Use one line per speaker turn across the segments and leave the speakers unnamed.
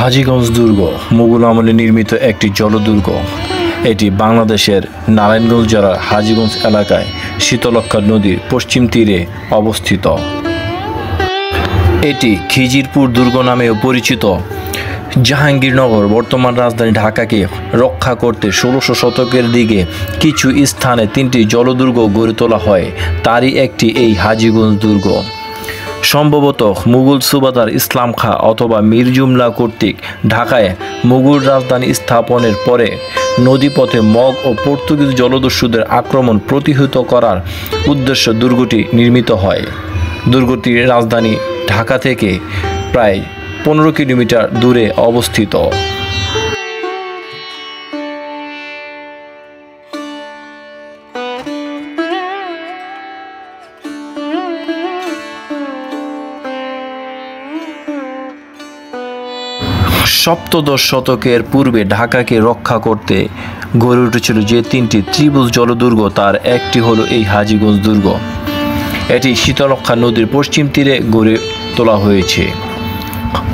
হাজীগঞ্জ দুর্গ মুঘল আমলে নির্মিত একটি জলদুর্গ। এটি বাংলাদেশের নারায়ণগঞ্জ জেলার হাজীগঞ্জ এলাকায় শীতলক্ষ্যা নদীর পশ্চিম তীরে অবস্থিত। এটি খিজিরপুর দুর্গ নামেও পরিচিত। জাহাঙ্গীরনগর বর্তমান রাজধানী ঢাকাকে রক্ষা করতে ১৬০০ শতকের দিকে কিছু স্থানে ৩টি জলদুর্গ গড়ে তোলা হয়। তারই একটি এই হাজীগঞ্জ দুর্গ। সম্ভবত মুঘল সুবাদার ইসলাম খাঁ অথবা মীর জুমলা কর্তৃক ঢাকায় মুঘল রাজধানী স্থাপনের পরে নদীপথে মগ ও পর্তুগিজ জলদস্যুদের আক্রমণ প্রতিহত করার উদ্দেশ্যে দুর্গটি নির্মিত হয়। দুর্গটির রাজধানী ঢাকা থেকে প্রায় ১৫ কিলোমিটার দূরে অবস্থিত। সপ্তদশ শতকের পূর্বে ঢাকাকে রক্ষা করতে গড়ে উঠেছিল যে ৩টি ত্রিভুজ জলদুর্গ, তার একটি হলো এই হাজীগঞ্জ দুর্গ। এটি শীতলক্ষ্যা নদীর পশ্চিম তীরে গড়ে তোলা হয়েছে।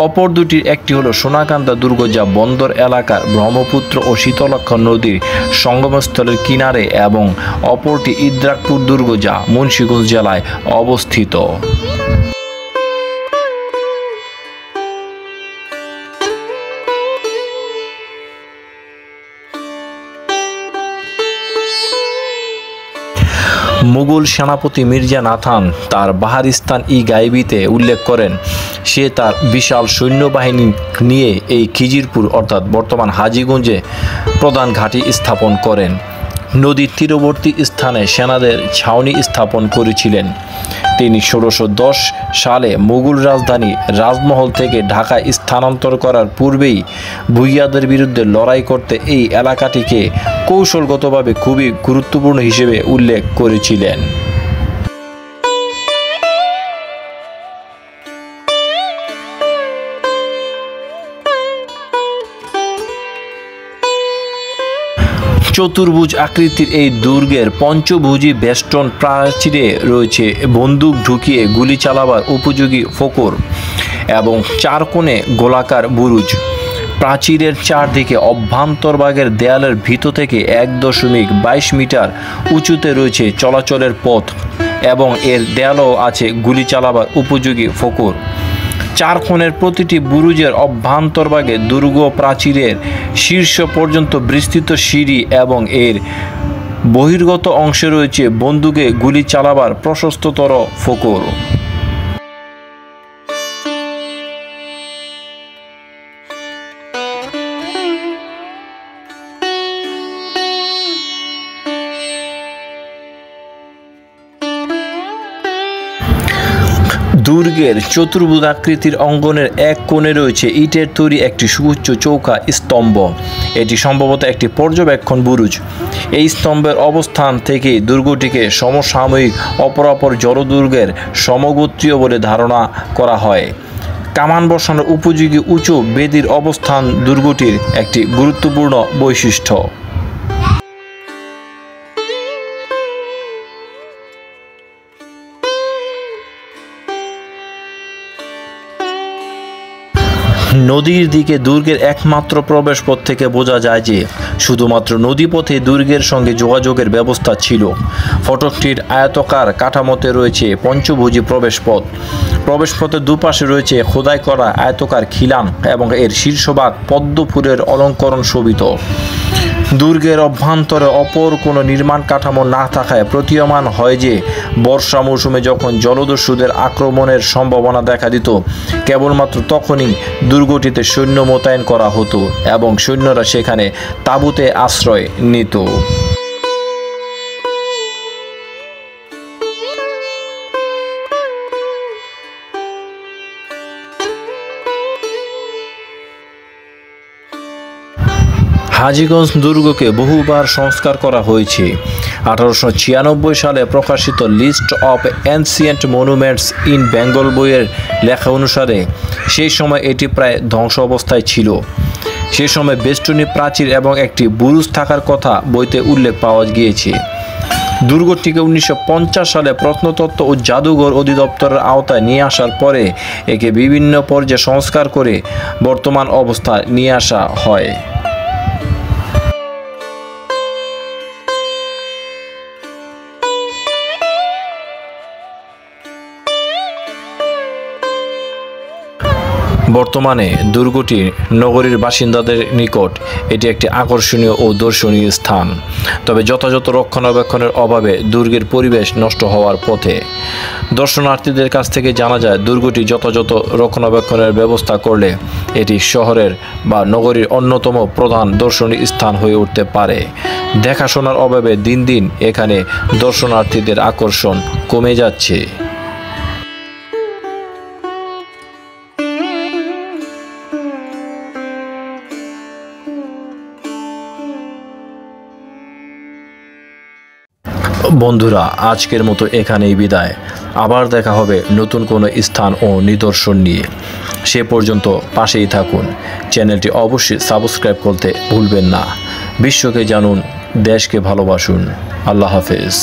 অপর দুটির একটি হলো সোনাকান্দা দুর্গ, যা বন্দর এলাকার ব্রহ্মপুত্র ও শীতলক্ষ্যা নদীর সঙ্গমস্থলের কিনারে, এবং অপরটি ইদ্রাকপুর দুর্গ, যা মুন্সিগঞ্জ জেলায় অবস্থিত। মুঘল সেনাপতি মির্জা নাথান তার বাহারিস্তান-ই-গাইবিতে উল্লেখ করেন, সে তার বিশাল সৈন্যবাহিনী নিয়ে এই খিজিরপুর অর্থাৎ বর্তমান হাজীগঞ্জে প্রধান ঘাঁটি স্থাপন করেন। নদীর তীরবর্তী স্থানে সেনাদের ছাউনি স্থাপন করেছিলেন। তিনি ১৬১০ সালে মুঘল রাজধানী রাজমহল থেকে ঢাকায় স্থানান্তর করার পূর্বেই ভুইয়াদের বিরুদ্ধে লড়াই করতে এই এলাকাটিকে কৌশলগতভাবে খুবই গুরুত্বপূর্ণ হিসেবে উল্লেখ করেছিলেন। চতুর্ভুজ আকৃতির এই দুর্গের পঞ্চভুজী বেষ্টন প্রাচীরে রয়েছে বন্দুক ঢুকিয়ে গুলি চালাবার উপযোগী ফোকর এবং ৪ কোণে গোলাকার বুরুজ। প্রাচীরের চারদিকে অভ্যন্তরভাগের দেয়ালের ভিতর থেকে ১.২২ মিটার উঁচুতে রয়েছে চলাচলের পথ এবং এর দেয়ালও আছে গুলি চালাবার উপযোগী ফোকর। ৪ কোণের প্রতিটি বুরুজের অভ্যন্তরভাগে দুর্গ প্রাচীরের শীর্ষ পর্যন্ত বিস্তৃত সিঁড়ি এবং এর বহির্গত অংশে রয়েছে বন্দুকে গুলি চালাবার প্রশস্ততর ফোকর। দুর্গের চতুর্ভুজ আকৃতির অঙ্গনের এক কোণে রয়েছে ইটের তৈরি একটি সুউচ্চ চৌকা স্তম্ভ। এটি সম্ভবত একটি পর্যবেক্ষণ বুরুজ। এই স্তম্ভের অবস্থান থেকে দুর্গটিকে সমসাময়িক অপরাপর জলদুর্গের সমগোত্রীয় বলে ধারণা করা হয়। কামান বসানোর উপযোগী উঁচু বেদির অবস্থান দুর্গটির একটি গুরুত্বপূর্ণ বৈশিষ্ট্য। নদীর দিকে দুর্গের একমাত্র প্রবেশপথ থেকে বোঝা যায় যে শুধুমাত্র নদীপথে দুর্গের সঙ্গে যোগাযোগের ব্যবস্থা ছিল। ফটকটির আয়তাকার কাঠামোতে রয়েছে পঞ্চভুজী প্রবেশপথ। প্রবেশপথের দুপাশে রয়েছে খোদাই করা আয়তাকার খিলান এবং এর শীর্ষভাগ পদ্ম ফুলের অলঙ্করণ শোভিত। দুর্গের অভ্যন্তরে অপর কোনো নির্মাণ কাঠামো না থাকায় প্রতীয়মান হয় যে বর্ষা মৌসুমে যখন জলদস্যুদের আক্রমণের সম্ভাবনা দেখা দিত, কেবলমাত্র তখনই দুর্গটিতে সৈন্য মোতায়েন করা হতো এবং সৈন্যরা সেখানে তাঁবুতে আশ্রয় নিত। হাজীগঞ্জ দুর্গকে বহুবার সংস্কার করা হয়েছে। 1896 সালে প্রকাশিত list of ancient monuments in Bengal বইয়ের লেখা অনুসারে সেই সময় এটি প্রায় ধ্বংস অবস্থায় ছিল। সে সময় বেষ্টনী প্রাচীর এবং একটি বুরুজ থাকার কথা বইতে উল্লেখ পাওয়া গিয়েছে। দুর্গটিকে 1950 সালে প্রত্নতত্ত্ব ও জাদুঘর অধিদপ্তরের আওতায় নিয়ে আসার পরে একে বিভিন্ন পর্যায়ে সংস্কার করে বর্তমান অবস্থায় নিয়ে আসা হয়। বর্তমানে দুর্গটি নগরীর বাসিন্দাদের নিকট এটি একটি আকর্ষণীয় ও দর্শনীয় স্থান। তবে যথাযথ রক্ষণাবেক্ষণের অভাবে দুর্গের পরিবেশ নষ্ট হওয়ার পথে। দর্শনার্থীদের কাছ থেকে জানা যায়, দুর্গটি যথাযথ রক্ষণাবেক্ষণের ব্যবস্থা করলে এটি শহরের বা নগরীর অন্যতম প্রধান দর্শনীয় স্থান হয়ে উঠতে পারে। দেখাশোনার অভাবে দিন দিন এখানে দর্শনার্থীদের আকর্ষণ কমে যাচ্ছে। বন্ধুরা, আজকের মতো এখানেই বিদায়। আবার দেখা হবে নতুন কোনো স্থান ও নিদর্শন নিয়ে। সে পর্যন্ত পাশেই থাকুন। চ্যানেলটি অবশ্যই সাবস্ক্রাইব করতে ভুলবেন না। বিশ্বকে জানুন, দেশকে ভালোবাসুন। আল্লাহ হাফেজ।